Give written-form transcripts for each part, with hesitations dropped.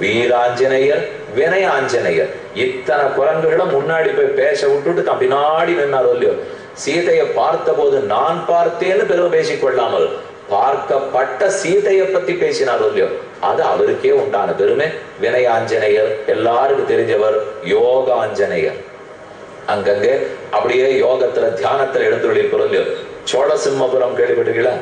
வீராஞ்சனையர் வினயாஞ்சனையர் இத்தனை குரங்குகளும் முன்னாடி போய் பேச விட்டுட்டு தான் பின்னாடி நின்னாரோ இல்லையோ. சீதையை பார்த்த போது நான் பார்த்தேன்னு பெருமை பேசிக்கொள்ளாமல் பார்க்கப்பட்ட சீதையை பத்தி பேசினாரோ இல்லையோ, அது அவருக்கே உண்டான பெருமை. வினயாஞ்சனையர் எல்லாருக்கும் தெரிஞ்சவர். யோகாஞ்சனையர் அங்கங்கே அப்படியே யோகத்துல தியானத்துல எழுந்துள்ளிருக்கிறோம் இல்லையோ. சோழசிம்மபுரம் கேள்விப்பட்டிருக்கீங்களா?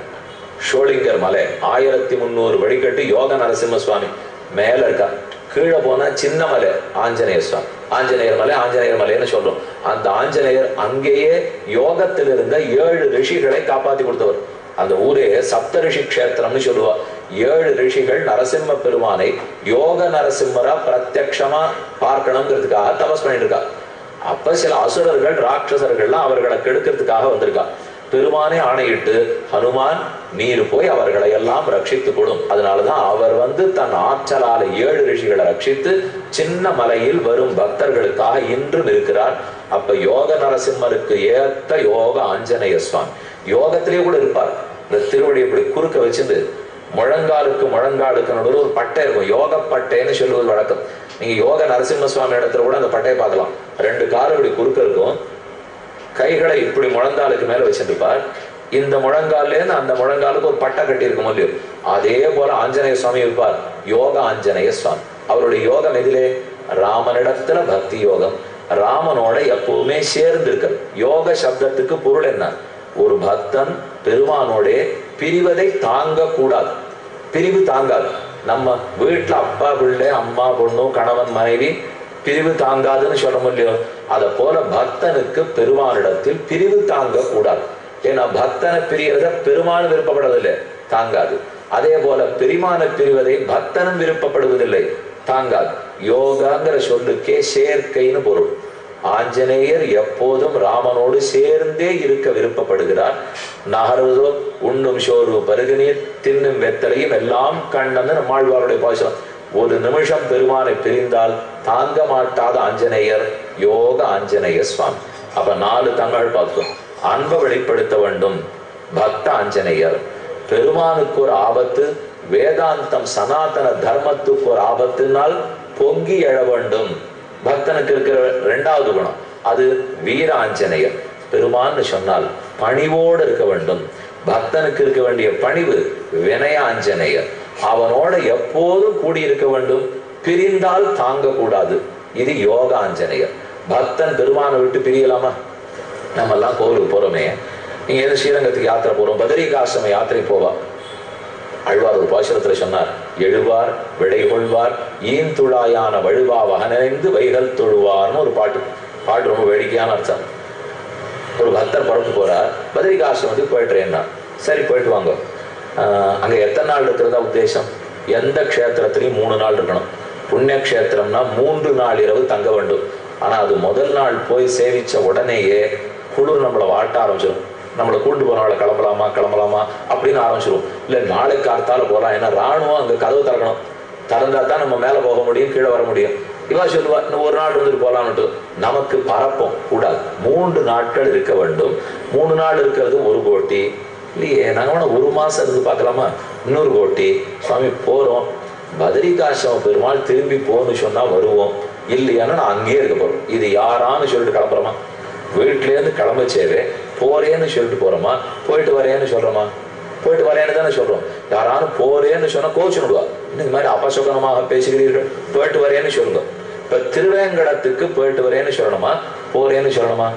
ஷோலிங்கர் மலை 1300 வழிகட்டு யோக நரசிம்ம சுவாமி மேல இருக்கா. கீழே போனா சின்ன மலை ஆஞ்சநேயர் சுவாமி. ஆஞ்சநேயர் மலை ஆஞ்சநேயர் மலைன்னு சொல்றோம். அந்த ஆஞ்சநேயர் அங்கேயே யோகத்தில் இருந்த 7 ரிஷிகளை காப்பாத்தி கொடுத்தவர். அந்த ஊரே சப்த ரிஷி கஷேத்திரம்னு சொல்லுவா. 7 ரிஷிகள் நரசிம்ம பெருமானை யோக நரசிம்மரா பிரத்யக்ஷமா பார்க்கணுங்கிறதுக்காக தபஸ் பண்ணிட்டு இருக்கா. அப்ப சில அசுரர்கள் ராட்சசர்கள்லாம் அவர்களை கெடுக்கிறதுக்காக வந்திருக்கா. பெருமானே ஆணையிட்டு, ஹனுமான் நீர் போய் அவர்களை எல்லாம் ரட்சித்து கொடும். அதனாலதான் அவர் தன் ஆற்றலால 7 ரிஷிகளை ரட்சித்து சின்ன மலையில் வரும் பக்தர்களுக்காக இன்றும் இருக்கிறார். அப்ப யோக நரசிம்மருக்கு ஏத்த யோக ஆஞ்சநேய சுவாமி யோகத்திலேயே கூட இருப்பார். இந்த திருவடி இப்படி குறுக்க வச்சிருந்து முழங்காலுக்கு முழங்காலுக்கு நடுவில் ஒரு பட்டை இருக்கும். யோக பட்டைன்னு சொல்லுவது வழக்கம். நீங்க யோக நரசிம்ம சுவாமி இடத்துல கூட அந்த பட்டையை பார்க்கலாம். 2 காலம் இப்படி குறுக்க இருக்கும். கைகளை இப்படி முழங்காலுக்கு மேல வச்சிருப்பார். இந்த முழங்காலேருந்து அந்த முழங்காலுக்கு ஒரு பட்டை கட்டி இருக்கும் இல்லையோ, அதே போல ஆஞ்சநேய சுவாமி இருப்பார். யோக ஆஞ்சநேய சுவாமி. அவருடைய யோகம் எதிலே? ராமனிடத்துல பக்தி யோகம். ராமனோட எப்பவுமே சேர்ந்து இருக்கிறது. யோக சப்தத்துக்கு பொருள் என்ன? ஒரு பக்தன் பெருமானோட பிரிவதை தாங்க கூடாது. பிரிவு தாங்காது. நம்ம வீட்டுல அப்பா பிள்ளை அம்மா பொண்ணு கணவன் மனைவி பிரிவு தாங்காதுன்னு சொல்ல முடியும். அத போல பக்தனுக்கு பெருமானிடத்தில் பிரிவு தாங்க கூடாது. ஏன்னா பக்தனை பிரியறத பெருமான் விருப்பப்படுவதில்லை, தாங்காது. அதே போல பெருமான பிரிவதை பக்தனும் விருப்பப்படுவதில்லை, தாங்காது. யோகாங்கிற சொல்லுக்கே சேர்க்கைன்னு பொருள். ஆஞ்சநேயர் எப்போதும் ராமனோடு சேர்ந்தே இருக்க விருப்பப்படுகிறார். நகர்வதோ உண்ணும் சோறு பருகுநீர் தின்னும் வெத்தலையும் எல்லாம் கண்ணன்னு நம்மாழ்வாருடைய பாசனம். ஒரு நிமிஷம் பெருமானை பிரிந்தால் தாங்க மாட்டாத ஆஞ்சநேயர் யோக ஆஞ்சநேய சுவாமி. அப்ப 4 தங்கள் பார்த்தோம். அன்பை வெளிப்படுத்த வேண்டும் பக்த ஆஞ்சநேயர். பெருமானுக்கு ஒரு ஆபத்து, வேதாந்தம் சனாதன தர்மத்துக்கு ஒரு ஆபத்துனால் பொங்கி எழ வேண்டும். பக்தனுக்கு இருக்கிற 2வது குணம் அது வீர ஆஞ்சநேயர். பெருமான்னு சொன்னால் பணிவோடு இருக்க வேண்டும். பக்தனுக்கு இருக்க வேண்டிய பணிவு வினய ஆஞ்சநேயர். அவனோட எப்போதும் கூடியிருக்க வேண்டும், பிரிந்தால் தாங்க கூடாது. இது யோக ஆஞ்சநேயர். பக்தன் பெருமானை விட்டு பிரியலாமா? நம்ம எல்லாம் கோவிலுக்கு போறோமே, நீங்க ஏதோ ஸ்ரீரங்கத்துக்கு யாத்திரை போறோம், பதரிகாசிரம யாத்திரை போவா. அழ்வார் ஒரு பாசுரத்துல சொன்னார், எழுவார் விடை கொள்வார் ஈந்துழாயான வழுவா வகனறிந்து வைகள் தொழுவார்னு ஒரு பாட்டு ரொம்ப வேடிக்கையான அர்த்தம். ஒரு பக்தர் புறத்து போறார், பதரிகாசிரமத்துக்கு போயிட்டுறேன்னா, சரி போயிட்டு வாங்க. அங்க எத்தனை நாள் இருக்கிறதா உத்தேசம்? எந்த க்ஷேத்திரத்திலையும் 3 நாள் இருக்கணும். புண்ணிய க்ஷேத்திரம்னா 3 நாள் இரவு தங்க வேண்டும். ஆனா அது முதல் நாள் போய் சேவிச்ச உடனேயே குளிர் நம்மளை வாட்ட ஆரம்பிச்சிடும். நம்மளை கூண்டு போனவளை கிளம்பலாமா அப்படின்னு ஆரம்பிச்சிடும். இல்ல நாளைக்கு காத்தால போகலாம், ஏன்னா ராணுவம் அங்க கதவு திறக்கணும், திறந்தா தான் நம்ம மேல போக முடியும், கீழே வர முடியும். இவா சொல்லுவா இன்னும் 1 நாள் இருந்துட்டு போகலாம்னுட்டு. நமக்கு பரப்போம் கூடாது. 3 நாட்கள் இருக்க வேண்டும். 3 நாள் இருக்கிறது 1 கோடி இல்லையே. நாங்க 1 மாசம் இருந்து பார்க்கலாமா? 200 கோடி. சுவாமி போறோம், பதரிகாசிரம பெருமாள் திரும்பி போன்னு சொன்னா வருவோம், இல்லையானா நான் அங்கேயே இருக்க போறோம். இது யாரான்னு சொல்லிட்டு கிளம்புறோமா? வீட்டிலேருந்து கிளம்பச்சேவே போறேன்னு சொல்லிட்டு போறோமா? போயிட்டு வரேன்னு சொல்றோமா? போயிட்டு வரேன்னு தானே சொல்றோம். யாராலும் போறேன்னு சொன்னா கோச்சுடுவா, இந்த மாதிரி அபசகுனமாக பேசுகிறீர்கள், போயிட்டு வரேன்னு சொல்லுங்க. இப்ப திருவேங்கடத்துக்கு போயிட்டு வரேன்னு சொல்லணுமா, போறேன்னு சொல்லணுமா?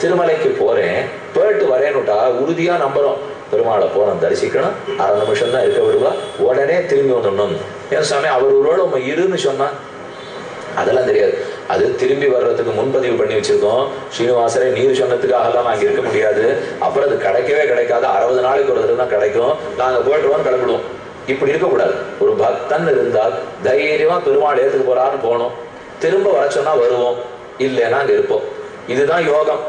திருமலைக்கு போறேன் போயிட்டு வரேன்னுட்டா உறுதியா நம்புறோம். பெருமாளை போனோம் தரிசிக்கணும், 1/2 நிமிஷம் தான் இருக்க விடுவா, உடனே திரும்பி வந்துடணும். ஏன் சாமி அவரோட நம்ம இருன்னு சொன்னா அதெல்லாம் தெரியாது. அது திரும்பி வர்றதுக்கு முன்பதிவு பண்ணி வச்சிருக்கோம். ஸ்ரீனிவாசரை நீர் சொன்னதுக்காகலாம் நாங்க இருக்க முடியாது, அப்புறம் அது கிடைக்கவே கிடைக்காது, 60 நாளைக்கு ஒரு தடவை தான் கிடைக்கும், நாங்க போயிட்டுருவோம் கிளம்பிடுவோம். இப்படி இருக்கக்கூடாது. ஒரு பக்தன் இருந்தால் தைரியமா பெருமாள் ஏத்துக்கு போறான்னு போகணும், திரும்ப வர சொன்னா வருவோம், இல்லைன்னா அங்க இருப்போம். இதுதான் யோகம்.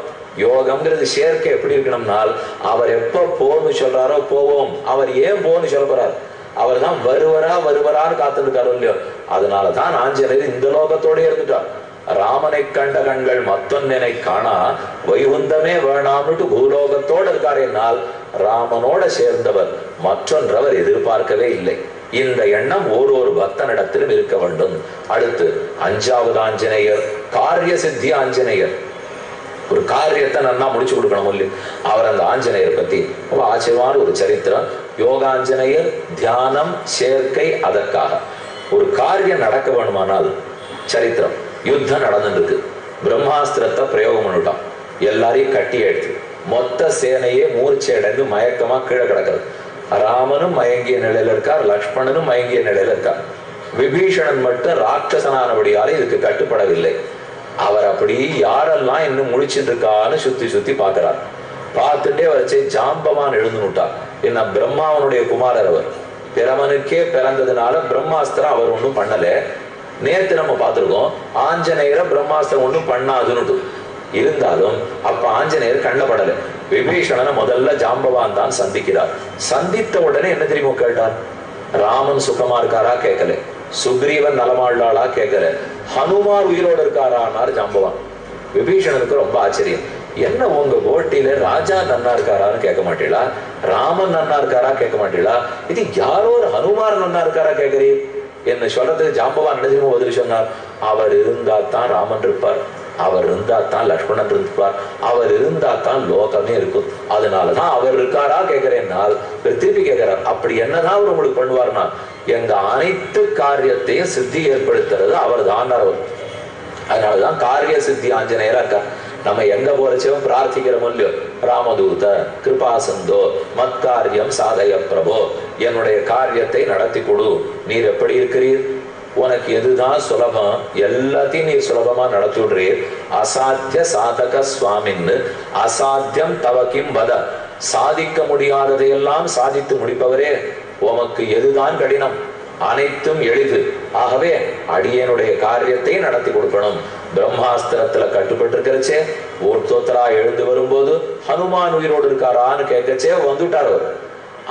யோகம்ங்கிறது சேர்க்கை எப்படி இருக்கணும்னால், அவர் எப்ப போன்னு சொல்றாரோ போவோம். அவர் ஏன் போன்னு சொல்ல போறாரு? அவர் தான் வருவரான்னு காத்திருக்காரு இல்லையோ. அதனாலதான் ஆஞ்சநேயர் இந்த லோகத்தோட இருந்துட்டார். ராமனை கண்ட கண்கள் மத்தொன்னை காணா வைகுந்தமே வேணாம்னுட்டு பூலோகத்தோடு இருக்கார். என்னால் ராமனோட சேர்ந்தவர் மற்றொன்றவர் எதிர்பார்க்கவே இல்லை. இந்த எண்ணம் ஒரு பக்தனிடத்திலும் இருக்க வேண்டும். அடுத்து 5வது ஆஞ்சநேயர் காரிய சித்தி ஆஞ்சநேயர். ஒரு காரியத்தை நன்னா முடிச்சு கொடுக்கணும் இல்லையா, அவர் அந்த ஆஞ்சநேயர் பத்தி ரொம்ப ஆச்சரியமான ஒரு சரித்திரம். யோகாஞ்சநேயர் தியானம் சேர்க்கை. அதற்காக ஒரு காரியம் நடக்க வேணுமானால் சரித்திரம், யுத்தம் நடந்துருக்கு, பிரம்மாஸ்திரத்தை பிரயோகம் பண்ணிட்டான், எல்லாரையும் கட்டி எடுத்து மொத்த சேனையே மூர்ச்சை அடைந்து மயக்கமா கீழே கிடக்கிறது. ராமனும் மயங்கிய நிலையில இருக்கார், லக்ஷ்மணனும் மயங்கிய நிலையில இருக்கார். விபீஷணன் மட்டும் ராட்சசனானபடியாலே இதுக்கு கட்டுப்படவில்லை. அவர் அப்படி யாரெல்லாம் இன்னும் முழிச்சுட்டு இருக்கான்னு சுத்தி சுத்தி பாக்குறார். பார்த்துட்டே வச்சு ஜாம்பவான் எழுந்துட்டார். என்ன பிரம்மாவனுடைய குமாரர் அவர், பிரமனுக்கே பிறந்ததுனால பிரம்மாஸ்திரம் அவர் ஒன்றும் பண்ணல. நேத்து நம்ம பார்த்திருக்கோம் ஆஞ்சநேயரை பிரம்மாஸ்திரம் ஒன்றும் பண்ணாதுன்னு. இருந்தாலும் அப்ப ஆஞ்சநேயர் கண்ணப்படல. விபீஷணனை முதல்ல ஜாம்பவான் தான் சந்திக்கிறார். சந்தித்த உடனே என்ன தெரியுமோ கேட்டார், ராமன் சுகமா இருக்காரா கேட்கல, சுக்ரீவன் நலமாள்ளாளா கேட்கல, ஹனுமார் உயிரோடு இருக்காரான்னார் ஜாம்பவான். விபீஷணனுக்கு ரொம்ப ஆச்சரியம். என்ன உங்க போட்டியில ராஜா நன்னா இருக்காரான்னு கேட்க மாட்டீங்களா, ராமன் நன்னா இருக்காரா கேட்க மாட்டீங்களா, இது யாரோ ஒரு ஹனுமார் நன்னா இருக்காரா கேட்கறீர் என்ன சொல்றதுக்கு ஜாம்பவான் என்ன தெரியுமோ பதில் சொன்னார், அவர் இருந்தா தான் ராமன் இருப்பார், அவர் இருந்தா தான் லக்ஷ்மணன் இருப்பார், அவர் இருந்தா தான் லோகமே இருக்கும், அதனாலதான் அவர் இருக்காரா கேட்கிறேன்னால் திருப்பி கேட்கிறார், அப்படி என்னதான் அவர் உங்களுக்கு பண்ணுவார்னா எங்க அனைத்து காரியத்தையும் சித்தி ஏற்படுத்துறது அவர் தான். அவர் அதனாலதான் காரிய சித்தி ஆஞ்சநேயரா இருக்கார். நம்ம எங்க போறச்சவும் பிரார்த்திக்கிறோம் இல்லையோ, ராமதூத கிருபாசந்தோ மத்காரியம் சாதய பிரபோ, என்னுடைய காரியத்தை நடத்தி கொடு, நீர் எப்படி இருக்கிறீர், உனக்கு எதுதான் சுலபம் எல்லாத்தையும் நீ சுலபமா நடத்தி விடுறீர், அசாத்திய சாதக சுவாமின்னு அசாத்தியம் தவக்கிம் வத, சாதிக்க முடியாததையெல்லாம் சாதித்து முடிப்பவரே, உமக்கு எதுதான் கடினம், அனைத்தும் எளிது, ஆகவே அடியனுடைய காரியத்தை நடத்தி கொடுக்கணும். பிரம்மாஸ்திரத்துல கட்டுப்பட்டு இருக்கிறச்சே ஒருத்தரா எழுந்து வரும்போது ஹனுமான் உயிரோடு இருக்காரான்னு கேட்கச்சே வந்துட்டார் அவர்.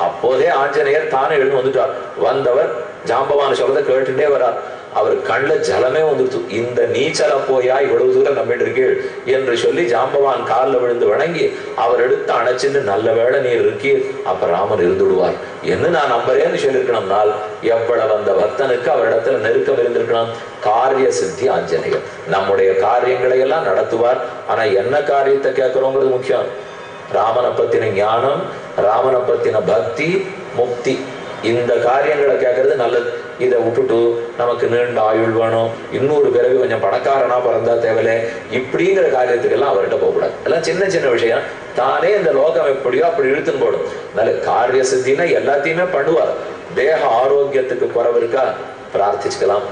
அப்போதே ஆஞ்சநேயர் தானே எழுந்து வந்துட்டார். வந்தவர் ஜாம்பவான் சொல்றதை கேட்டுட்டே வரார். அவர் கண்ணுல ஜலமே வந்துடுச்சு. இந்த நீச்சல போயா இவ்வளவு தூரம் நம்பிட்டு இருக்கீள் என்று சொல்லி ஜாம்பவான் காலில் விழுந்து வணங்கி அவர் எடுத்து அணைச்சிட்டு நல்ல வேளை நீர் இருக்கீர், அப்ப ராமன் இருந்து விடுவார் என்று நான் நம்புறேன்னு சொல்லியிருக்கணும்னால் எவ்வளவு அந்த பக்தனுக்கு அவரிடத்துல நெருக்கம் இருந்திருக்கணும். காரிய சித்தி ஆஞ்சநேயர் நம்முடைய காரியங்களை எல்லாம் நடத்துவார். ஆனா என்ன காரியத்தை கேட்கிறோங்கிறது முக்கியம். ராமனை பத்தின ஞானம், ராமனை பத்தின பக்தி, முக்தி, இந்த காரியங்களை கேட்கறது நல்லது. இதை விட்டுட்டு நமக்கு நீண்ட ஆயுள் வேணும், இன்னொரு பிறகு கொஞ்சம் பணக்காரனா பிறந்தா தேவையில்லை, இப்படிங்கிற காரியத்துக்கெல்லாம் அவர்கிட்ட போகக்கூடாது. எல்லாம் சின்ன சின்ன விஷயம், தானே இந்த லோகம் எப்படியோ அப்படி இழுத்துன்னு போடும். அதனால காரிய சித்தினா எல்லாத்தையுமே பண்ணுவார். தேக ஆரோக்கியத்துக்கு குறைவு இருக்கா பிரார்த்திச்சுக்கலாம்.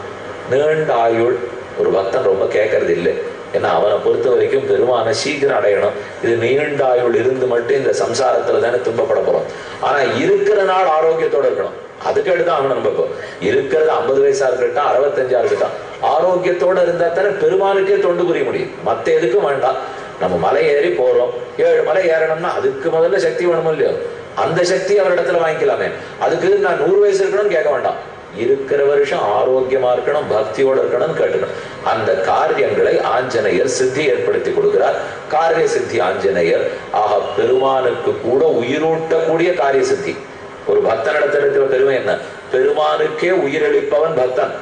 நீண்ட ஆயுள் ஒரு பக்தன் ரொம்ப கேட்கறது இல்லை. ஏன்னா அவனை பொறுத்த வரைக்கும் பெருமான சீக்கிரம் அடையணும். இது நீண்ட ஆயுள் இருந்து மட்டும் இந்த சம்சாரத்துல தானே துன்பப்பட போறோம். ஆனா இருக்கிற நாள் ஆரோக்கியத்தோட இருக்கணும். அதுக்கு எடுத்தான் அவன் நம்ம இப்போ இருக்கிறது 50 வயசா இருக்கட்டும் 65 இருக்கட்டும், ஆரோக்கியத்தோட இருந்தா தானே பெருமானுக்கே தொண்டு புரிய முடியும். மத்த எதுக்கும் வேண்டாம். நம்ம மலை ஏறி போறோம், 7 மலை ஏறணும்னா அதுக்கு முதல்ல சக்தி வேணுமோ இல்லையோ, அந்த சக்தி அவரிடத்துல வாங்கிக்கலாமே. அதுக்கு நான் 100 வயசு இருக்கணும்னு கேட்க வேண்டாம், இருக்கிற வருஷம் ஆரோக்கியமா இருக்கணும், பக்தியோட இருக்கணும் கேட்கணும். அந்த காரியங்களை ஆஞ்சநேயர் சித்தி ஏற்படுத்தி கொடுக்கிறார். காரிய சித்தி ஆஞ்சநேயர் ஆக பெருமானுக்கு கூட உயிரூட்டக்கூடிய காரிய சித்தி. ஒரு பக்தனிடத்தில் இருக்கிற பெருமை என்ன, பெருமானுக்கே உயிரளிப்பவன் பக்தன்.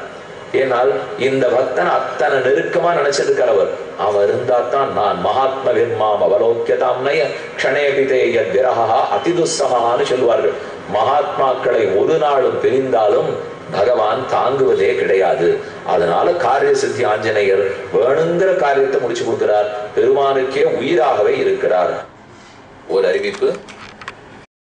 ஏனால் இந்த பக்தன் அத்தனை நெருக்கமா நினைச்சிருக்கிறவர். அவன் இருந்தா தான் நான் மகாத்ம விர்மாம் அவலோக்கியதாம்னய க்ஷணேபிதேய விரஹா அதிதுஸ்ஸமான்னு சொல்வார்கள். மகாத்மாக்களை ஒரு நாளும் பிரிந்தாலும் பகவான் தாங்குவதே கிடையாது. அதனால காரிய சித்தி ஆஞ்சநேயர் வேணுங்கிற காரியத்தை முடிச்சு கொடுக்கிறார். பெருமானுக்கே உயிராகவே இருக்கிறார். ஒரு அறிவிப்பு.